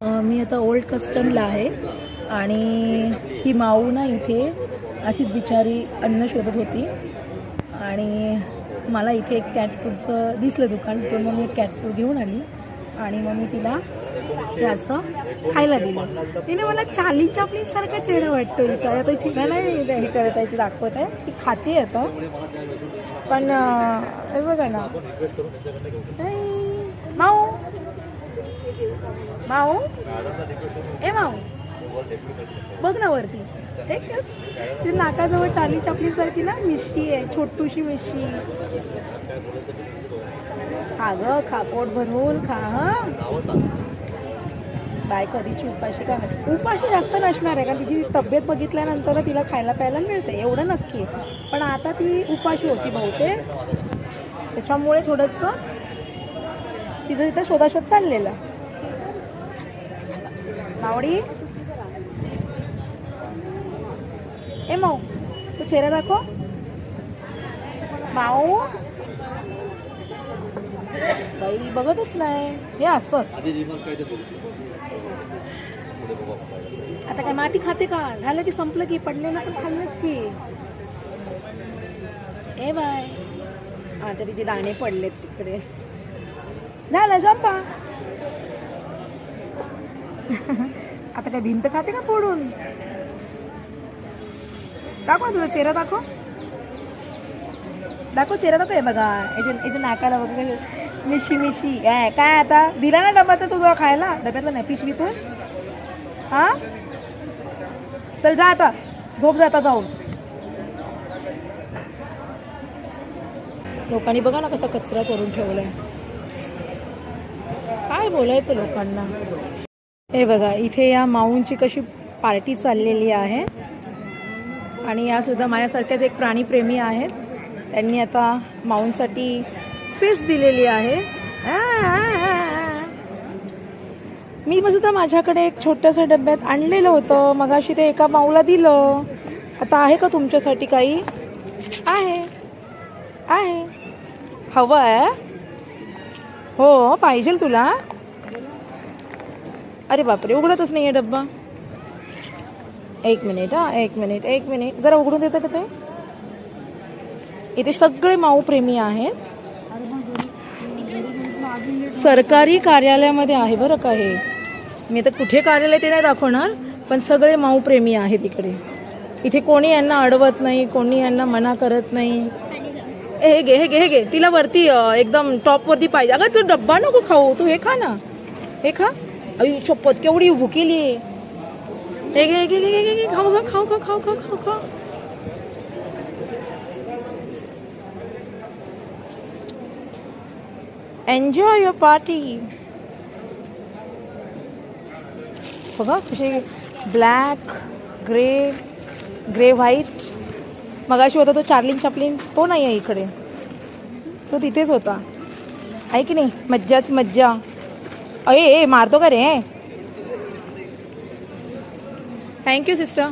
मी आता ओल्ड कस्टमला आहे आणि ही माऊ ना इथे अशीच बिचारी अन्न शोधत होती आणि मला इथे एक कॅट फूडचं दिसलं दुकान, तर मग मी एक कॅट फूड घेऊन आली आणि मग मी तिला हे असं खायला दिलं. तिने मला चार्ली चॅप्लिन सारखा चेहरा वाटतो तिचा. आता चेहरा नाही हे करत आहे, ती दाखवत आहे, ती खाते आता. पण हे बघा ना, माऊ माऊ ए माऊ बघ ना वरती, ती नाकाजवळ चार्ली चॅप्लिन सारखी ना मिशी आहे, छोटूशी मिशी. खा ग, खा, पोट भरून खा. बाय कधीची उपाशी काय माहिती. उपाशी जास्त नसणार आहे, कारण तिची तब्येत बघितल्यानंतर तिला खायला प्यायला मिळते एवढं नक्की. पण आता ती उपाशी होती बहुतेक, त्याच्यामुळे थोडंसं तिथं तिथं शोधाशोध चाललेला. मावडी ए माऊ, तू चेहरा दाखव. माऊ बाई बघतच नाही, हे असं आता काय माती खाते का? झालं की संपलं की, पडलेलं पण खाल्लंच की. ए बाय, अच्छा तिथे दाणे पडलेत तिकडे. झालं जंपा. आता काय भिंत खाते का फोडून? दाखव ना तुझा चेहरा, दाखव दाखव चेहरा दाखव. हे बघा याच्या नाकाला वगैरे मिशी मिशी काय. आता दिला ना डबा तर तुझा खायला, डब्यातला नाही पिशवीतून. हा चल जा आता, झोप जाता जाऊन. लोकांनी बघा ना कसा कचरा करून ठेवलाय, काय बोलायचं लोकांना. हे बघा इथे या माऊंची कशी पार्टी चाललेली आहे आणि या सुद्धा माझ्यासारख्याच एक प्राणीप्रेमी आहेत. त्यांनी आता माऊंसाठी फिश दिलेली आहे. मी सुद्धा माझ्याकडे एक छोट्याशा डब्यात आणलेलं होतं, मगाशी ते एका माऊला दिलं. आता आहे का तुमच्यासाठी काही? आहे आहे, हवं आहे? हो पाहिजे तुला? अरे बापरे, उघडतच नाहीये डब्बा. एक मिनिट हा, एक मिनिट जरा उघडून देतं का ते? इथे सगळे माऊ प्रेमी आहेत. सरकारी कार्यालयामध्ये आहे बरं का हे. मी आता कुठे कार्यालय ते नाही दाखवणार, पण सगळे माऊ प्रेमी आहेत इकडे. इथे कोणी यांना अडवत नाही, कोणी यांना मना करत नाही. हे घे हे घे हे घे, तिला वरती एकदम टॉप वरती पाहिजे. अगं तू डब्बा नको खाऊ, तू हे खा ना, हे खा. अई शपथ केवढी भुकेली. हे घे घे घे घे, खाऊ खाऊ खाऊ खाऊ खाऊ खाऊ खाऊ. Enjoy your party. बघा कसे ब्लॅक ग्रे ग्रे व्हाईट. मगाशी होता तो चार्ली चॅप्लिन, तो नाही आहे इकडे, तो तिथेच होता. आहे की नाही? मज्जाच मज्जा. अये मारतो का रे? Thank you sister.